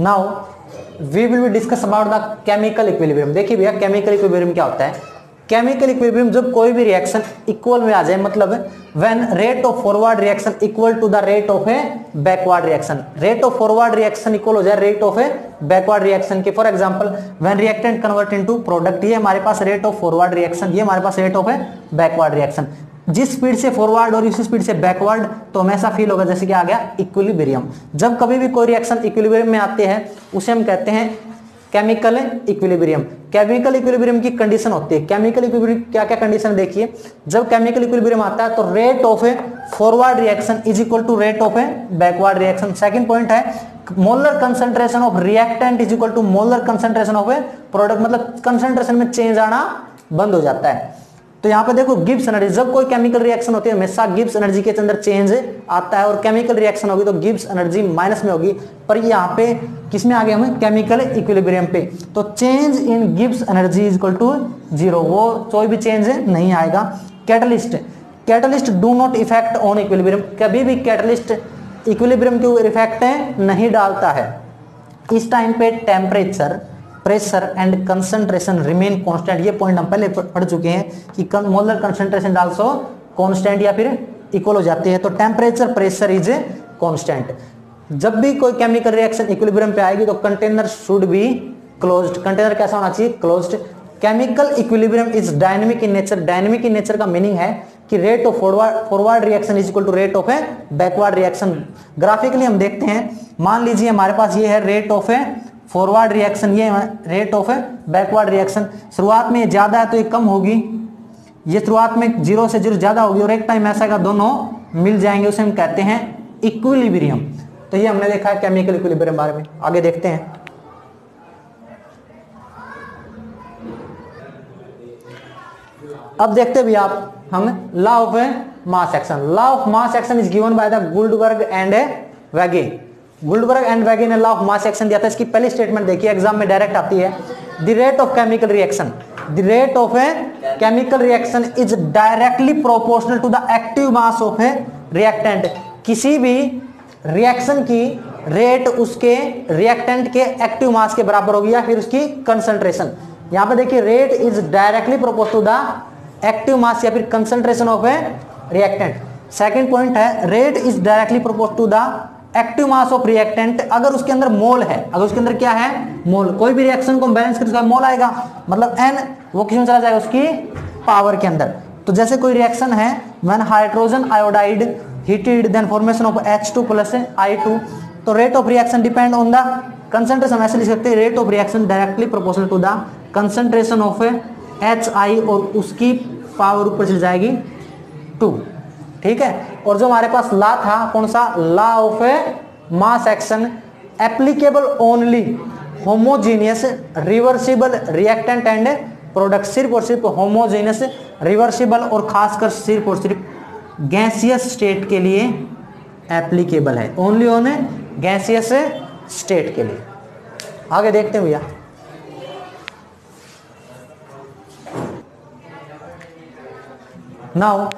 Now we will be discuss about the chemical equilibrium. देखिए भैया chemical equilibrium क्या होता है। केमिकल इक्विलिब्रियम जब कोई भी रिएक्शन इक्वल में आ जाए, मतलब when rate of forward reaction equal to the rate of a backward reaction, rate of forward reaction equal हो जाए rate of a backward reaction के। For example when reactant convert into product, ये हमारे पास रेट ऑफ फॉरवर्ड रिएक्शन, ये हमारे पास rate of a backward reaction. जिस स्पीड से फॉरवर्ड और इसी स्पीड से बैकवर्ड, तो हमेशा फील होगा जैसे कि आ गया इक्विलिब्रियम। जब कभी भी कोई रिएक्शन इक्विलिब्रियम में आते हैं उसे हम कहते हैं केमिकल इक्विलिब्रियम। केमिकल इक्विलिब्रियम की कंडीशन होती है, केमिकल इक्विलिब्रियम क्या क्या कंडीशन देखिए। जब केमिकल इक्विलिब्रियम आता है तो rate of a forward reaction is equal to rate of a backward reaction. Second point है molar concentration of reactant is equal to molar concentration of a product, मतलब concentration में change आना बंद हो जाता है। तो यहाँ पे देखो गिब्स एनर्जी, जब कोई केमिकल रिएक्शन होती है हमेशा गिब्स एनर्जी के अंदर चेंज आता है, और केमिकल रिएक्शन होगी तो गिब्स एनर्जी माइनस में होगी। पर यहाँ पे किस में आ गए हमें, केमिकल इक्विलिब्रियम पे। तो change in Gibbs energy is equal to 0, वो कोई भी चेंज नहीं आएगा। Catalyst, catalyst do not effect on equilibrium, कभी भी कैटलिस्ट इक्विलिब्रियम के ऊपर इफेक्ट नहीं डालता है। इस टाइम पे temperature, pressure and concentration remain constant. ये पॉइंट हम पहले पढ़ चुके हैं कि मोलर कंसंट्रेशन आल्सो कांस्टेंट या फिर इक्वल हो जाते हैं। तो टेम्परेचर प्रेशर इज कांस्टेंट। जब भी कोई केमिकल रिएक्शन इक्विलिब्रियम पे आएगी तो container should be closed. Container कैसा होना चाहिए, closed. Chemical equilibrium is dynamic in nature. Dynamic in nature का मीनिंग है कि rate of forward reaction is equal to rate of a backward reaction. Graphically हम देखते हैं, मान लीजिए हमारे पास ये है rate of a forward reaction, ये रेट ऑफ बैकवर्ड रिएक्शन। शुरुआत में ज्यादा है तो ये कम होगी, ये शुरुआत में 0 से 0 ज्यादा होगी, और एक टाइम ऐसा है दोनों मिल जाएंगे, उसे हम कहते हैं इक्विलिब्रियम। तो ये हमने देखा है केमिकल इक्विलिब्रियम बारे में। आगे देखते हैं। अब देखते भी आप हम law of mass action. Law of mass action is given by the Guldberg and Waage. Guldberg and वेगे ने लॉ ऑफ मास एक्शन दिया था। इसकी पहली स्टेटमेंट देखिए, एग्जाम में डायरेक्ट आती है। The rate of chemical reaction, the rate of a chemical reaction is directly proportional to the active mass of a reactant. किसी भी रिएक्शन की रेट उसके रिएक्टेंट के एक्टिव मास के बराबर होगी या फिर उसकी कंसंट्रेशन। यहां पे देखिए rate is directly proportional to the active mass या फिर concentration of a reactant. Second point है rate is directly proportional to the active mass of reactant. अगर उसके अंदर मोल है, अगर उसके अंदर क्या है, मोल, कोई भी रिएक्शन को बैलेंस करके उसका मोल आएगा, मतलब n वो किस में चला जाएगा, उसकी पावर के अंदर। तो जैसे कोई रिएक्शन है when hydrogen iodide heated then formation of H2 plus I2, तो rate of reaction depend on the concentration. ऐसे लिख सकते हैं rate of reaction directly proportional to the concentration of HI, और उसकी पावर ऊपर चली जाएगी 2, ठीक है। और जो हमारे पास लॉ था कौन सा, law of mass action applicable only homogeneous reversible reactant and product. सिर्फ और सिर्फ होमोजीनियस रिवर्सिबल और खासकर सिर्फ और सिर्फ गैसियस स्टेट के लिए एप्लीकेबल है, ओनली ऑन गैसियस स्टेट के लिए। आगे देखते हैं भैया। नाउ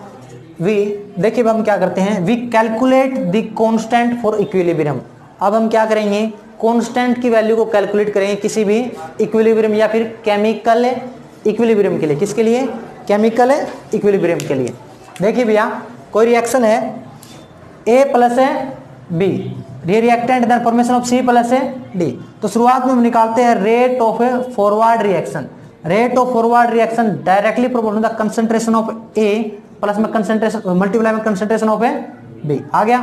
वी देखिए हम क्या करते हैं, we calculate the constant for equilibrium. अब हम क्या करेंगे, कांस्टेंट की वैल्यू को कैलकुलेट करेंगे किसी भी इक्विलिब्रियम या फिर केमिकल इक्विलिब्रियम के लिए। किसके लिए, केमिकल इक्विलिब्रियम के लिए। देखिए भैया कोई रिएक्शन है A plus B, reactant then formation of C plus D। तो शुरुआत में हम निकालते हैं rate of forward reaction. Rate of forward reaction directly proportional the concentration of A plus में कंसंट्रेशन मल्टीप्लाई में कंसंट्रेशन ऑफ B आ गया।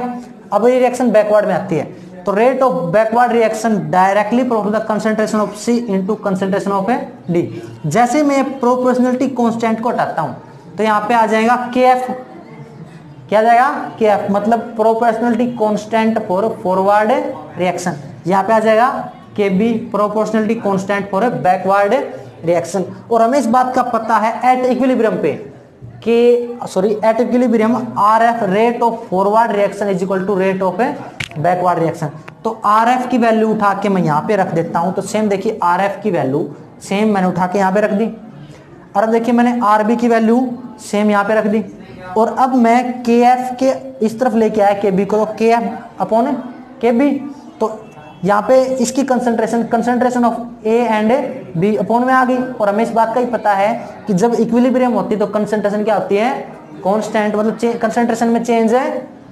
अब ये रिएक्शन बैकवर्ड में आती है, तो rate of backward reaction directly proportional the concentration of C into concentration of D। जैसे मैं प्रोपोर्शनलिटी कांस्टेंट को हटाता हूं तो यहाँ पे आ जाएगा KF, क्या आ जाएगा KF, मतलब proportionality constant for forward reaction. यहाँ पे आ जाएगा KB, proportionality constant for backward reaction. और हमें इस बात का पता है एट इक्विलिब्रियम पे at equilibrium RF rate of forward reaction is equal to rate of backward reaction. तो RF की वैल्यू उठा के मैं यहाँ पे रख देता हूँ। तो सेम देखिए RF की वैल्यू सेम मैंने उठा के यहाँ पे रख दी, और अब देखिए मैंने RB की वैल्यू सेम यहाँ पे रख दी, और अब मैं KF के इस तरफ लेके आया KB को, तो KF अपॉन KB। तो यहाँ पे इसकी concentration of A and B upon में आ गई। और हमें इस बात का ही पता है कि जब इक्विलिब्रियम होती है तो कंसंट्रेशन क्या होती है, कांस्टेंट, मतलब कंसंट्रेशन में चेंज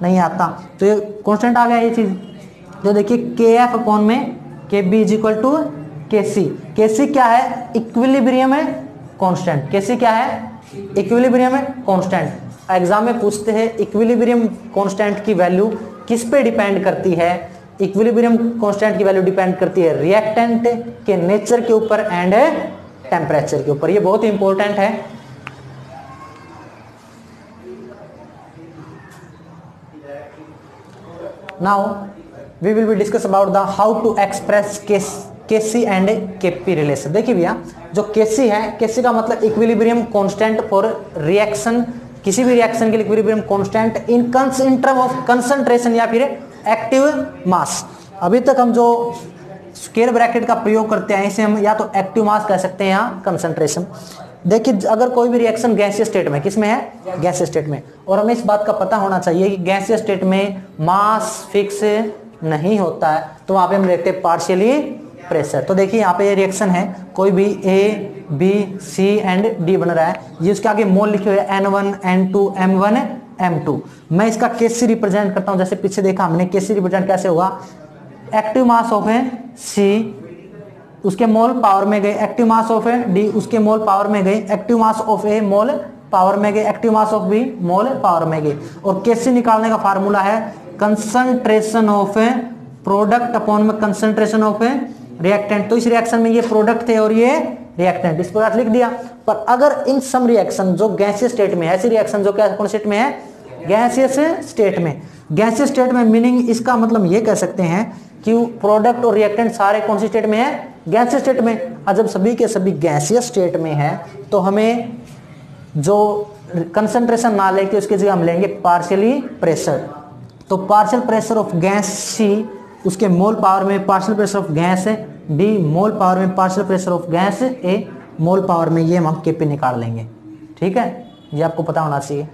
नहीं आता। तो ये कांस्टेंट आ गया ये चीज। तो देखिए के एफ अपॉन में के बी इज इक्वल टू के सी। के सी क्या है, इक्विलिब्रियम है कांस्टेंट। के सी क्या है, इक्विलिब्रियम है कांस्टेंट। एग्जाम में पूछते हैं इक्विलिब्रियम कांस्टेंट की वैल्यू किस पे डिपेंड करती है। इक्विलिब्रियम कांस्टेंट की वैल्यू डिपेंड करती है रिएक्टेंट के नेचर के ऊपर एंड टेम्परेचर के ऊपर। ये बहुत इंपॉर्टेंट है। Now we will be discuss about the how to express KC and KP relation. देखिए भैया, जो केसी है, केसी का मतलब इक्विलिब्रियम कांस्टेंट फॉर रिएक्शन, किसी भी रिएक्शन के लिए equilibrium constant in term of concentration या फिर एक्टिव मास। अभी तक हम जो स्क्वायर ब्रैकेट का प्रयोग करते हैं इसे हम या तो एक्टिव मास कह सकते हैं या कंसंट्रेशन। देखिए, अगर कोई भी रिएक्शन गैसीय स्टेट में, किस में है, गैसीय स्टेट में, और हमें इस बात का पता होना चाहिए कि गैसीय स्टेट में मास फिक्स नहीं होता है, तो वहां पे हम देखते हैं पार्शियली प्रेशर। तो देखिए यहाँ पे ये रिएक्शन है, कोई भी A B C and D बन रहा है, ये उसके आगे मोल लिखे हुए N1 N2 M1 M2। मैं इसका केसी रिप्रेजेंट करता हूं, जैसे पीछे देखा हमने, केसी रिप्रेजेंट कैसे होगा, एक्टिव मास ऑफ है सी, उसके मोल पावर में गए, एक्टिव मास ऑफ है डी, उसके मोल पावर में गए, active mass of A mole power में गए, active mass of B mole power में गए। और केसी निकालने का फार्मूला है concentration of a product upon में कंसंट्रेशन ऑफ ए रिएक्टेंट। तो इस रिएक्शन में ये प्रोडक्ट थे और ये रिएक्टेंट, इस प्रकार लिख दिया। पर अगर इन सम रिएक्शन जो गैसीय स्टेट में, ऐसी रिएक्शन जो क्या कौन स्टेट में है, गैसियस स्टेट में, गैसीय स्टेट में, मीनिंग इसका मतलब ये कह सकते हैं कि प्रोडक्ट और रिएक्टेंट सारे कौन सी स्टेट में है, गैसीय स्टेट में। और जब सभी के सभी गैसीय स्टेट में है तो हमें जो कंसंट्रेशन ना लेके उसकी जगह हम लेंगे पार्शियली प्रेशर। तो partial pressure of gas C, उसके मोल पावर में partial pressure of gas D, mole power में partial pressure of gas A, mole power में ये हम केपी निकाल लेंगे। ठीक है, ये आपको पता होना चाहिए।